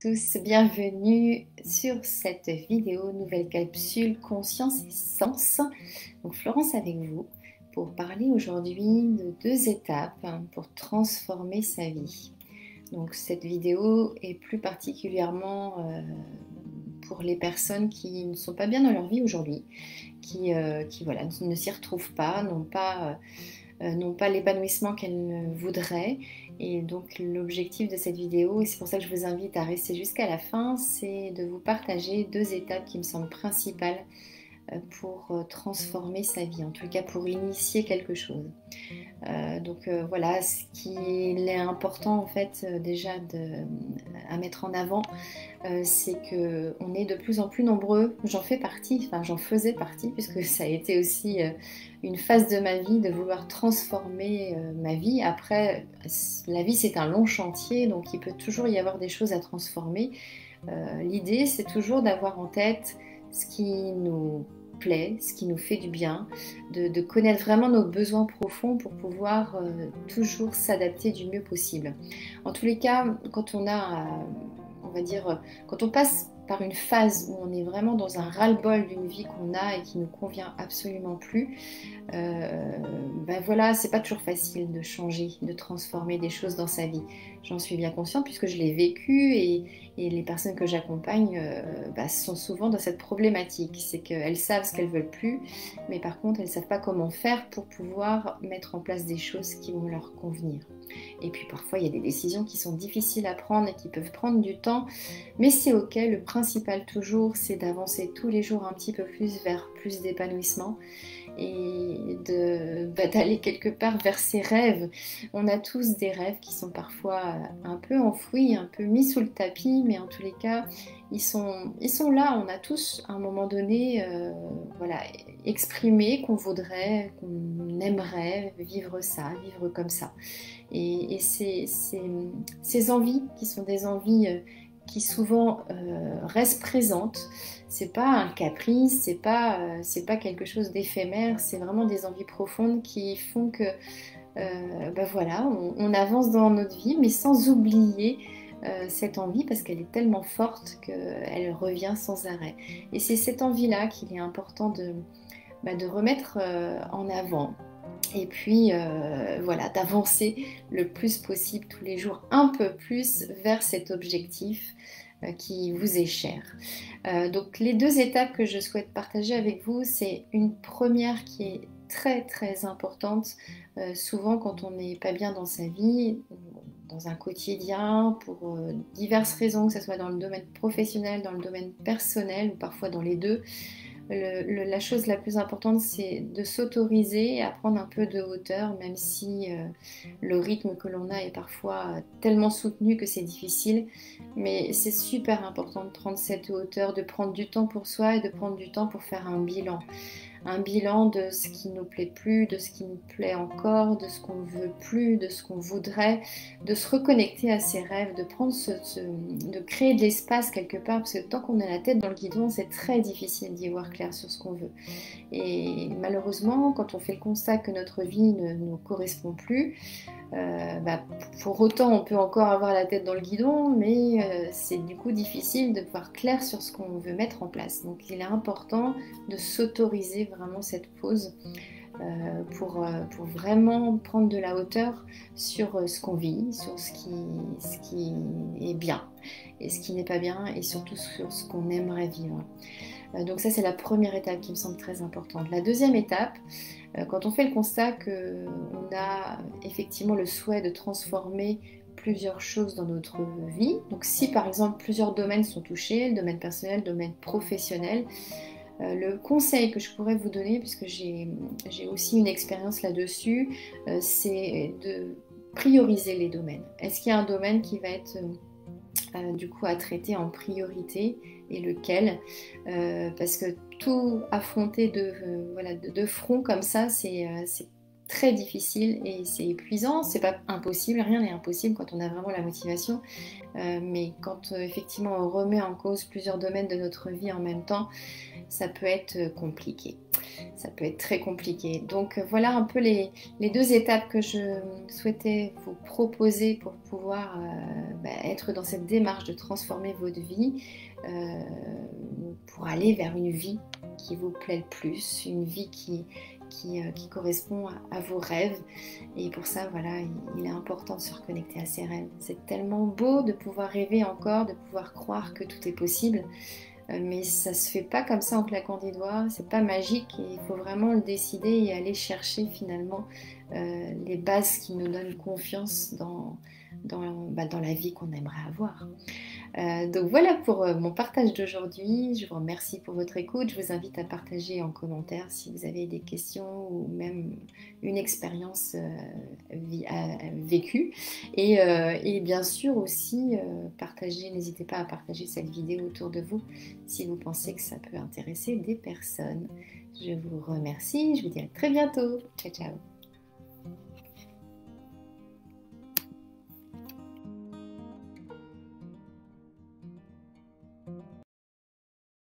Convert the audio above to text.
tous, bienvenue sur cette vidéo, nouvelle capsule Conscience et Sens. Donc Florence avec vous pour parler aujourd'hui de 2 étapes pour transformer sa vie. Donc cette vidéo est plus particulièrement pour les personnes qui ne sont pas bien dans leur vie aujourd'hui, qui voilà, ne s'y retrouvent pas, n'ont pas l'épanouissement qu'elles voudraient. Et donc l'objectif de cette vidéo, et c'est pour ça que je vous invite à rester jusqu'à la fin, c'est de vous partager 2 étapes qui me semblent principales pour transformer sa vie, en tout cas pour initier quelque chose. Voilà, ce qui est important en fait déjà à mettre en avant, c'est qu'on est de plus en plus nombreux, j'en faisais partie, puisque ça a été aussi une phase de ma vie de vouloir transformer ma vie. Après, la vie c'est un long chantier, donc il peut toujours y avoir des choses à transformer. L'idée c'est toujours d'avoir en tête ce qui nous plaît, ce qui nous fait du bien, de connaître vraiment nos besoins profonds pour pouvoir toujours s'adapter du mieux possible. En tous les cas, quand on a, on va dire, quand on passe par une phase où on est vraiment dans un ras-le-bol d'une vie qu'on a et qui ne nous convient absolument plus, voilà, c'est pas toujours facile de changer, de transformer des choses dans sa vie. J'en suis bien consciente puisque je l'ai vécu et les personnes que j'accompagne sont souvent dans cette problématique. C'est qu'elles savent ce qu'elles veulent plus, mais par contre elles savent pas comment faire pour pouvoir mettre en place des choses qui vont leur convenir. Et puis parfois il y a des décisions qui sont difficiles à prendre et qui peuvent prendre du temps, mais c'est ok. Le principal toujours, c'est d'avancer tous les jours un petit peu plus vers plus d'épanouissement et d'aller quelque part vers ses rêves. On a tous des rêves qui sont parfois un peu enfouis, un peu mis sous le tapis, mais en tous les cas, ils sont là. On a tous, à un moment donné, exprimé qu'on voudrait, qu'on aimerait vivre ça, vivre comme ça. Et ces envies qui sont des envies qui souvent restent présentes. C'est pas un caprice, c'est pas quelque chose d'éphémère, c'est vraiment des envies profondes qui font que on avance dans notre vie, mais sans oublier cette envie parce qu'elle est tellement forte qu'elle revient sans arrêt. Et c'est cette envie-là qu'il est important de remettre en avant. Et puis d'avancer le plus possible tous les jours, un peu plus vers cet objectif qui vous est cher. Donc les 2 étapes que je souhaite partager avec vous, c'est une première qui est très très importante, souvent quand on n'est pas bien dans sa vie, dans un quotidien, pour diverses raisons, que ce soit dans le domaine professionnel, dans le domaine personnel ou parfois dans les deux. La chose la plus importante, c'est de s'autoriser à prendre un peu de hauteur, même si le rythme que l'on a est parfois tellement soutenu que c'est difficile. Mais c'est super important de prendre cette hauteur, de prendre du temps pour soi et de prendre du temps pour faire un bilan. Un bilan de ce qui ne nous plaît plus, de ce qui nous plaît encore, de ce qu'on ne veut plus, de ce qu'on voudrait, de se reconnecter à ses rêves, de créer de l'espace quelque part, parce que tant qu'on a la tête dans le guidon, c'est très difficile d'y voir clair sur ce qu'on veut. Et malheureusement, quand on fait le constat que notre vie ne nous correspond plus, pour autant on peut encore avoir la tête dans le guidon, mais c'est du coup difficile de voir clair sur ce qu'on veut mettre en place. Donc il est important de s'autoriser vraiment cette pause pour vraiment prendre de la hauteur sur ce qu'on vit, sur ce qui est bien et ce qui n'est pas bien, et surtout sur ce qu'on aimerait vivre. Donc ça, c'est la première étape qui me semble très importante. La deuxième étape, quand on fait le constat qu'on a effectivement le souhait de transformer plusieurs choses dans notre vie, donc si par exemple plusieurs domaines sont touchés, le domaine personnel, le domaine professionnel, le conseil que je pourrais vous donner, puisque j'ai aussi une expérience là-dessus, c'est de prioriser les domaines. Est-ce qu'il y a un domaine qui va être du coup à traiter en priorité, et lequel, parce que tout affronter de front comme ça, c'est très difficile et c'est épuisant. C'est pas impossible, rien n'est impossible quand on a vraiment la motivation, mais quand effectivement on remet en cause plusieurs domaines de notre vie en même temps, ça peut être compliqué. ça peut être très compliqué. Donc voilà un peu les deux étapes que je souhaitais vous proposer pour pouvoir être dans cette démarche de transformer votre vie, pour aller vers une vie qui vous plaît le plus, une vie qui correspond à vos rêves. Et pour ça, voilà, il est important de se reconnecter à ses rêves. C'est tellement beau de pouvoir rêver encore, de pouvoir croire que tout est possible. Mais ça se fait pas comme ça en claquant des doigts, c'est pas magique et il faut vraiment le décider et aller chercher finalement les bases qui nous donnent confiance dans la vie qu'on aimerait avoir. Donc voilà pour mon partage d'aujourd'hui. Je vous remercie pour votre écoute. Je vous invite à partager en commentaire si vous avez des questions ou même une expérience vécue. Et bien sûr aussi, n'hésitez pas à partager cette vidéo autour de vous si vous pensez que ça peut intéresser des personnes. Je vous remercie. Je vous dis à très bientôt. Ciao, ciao.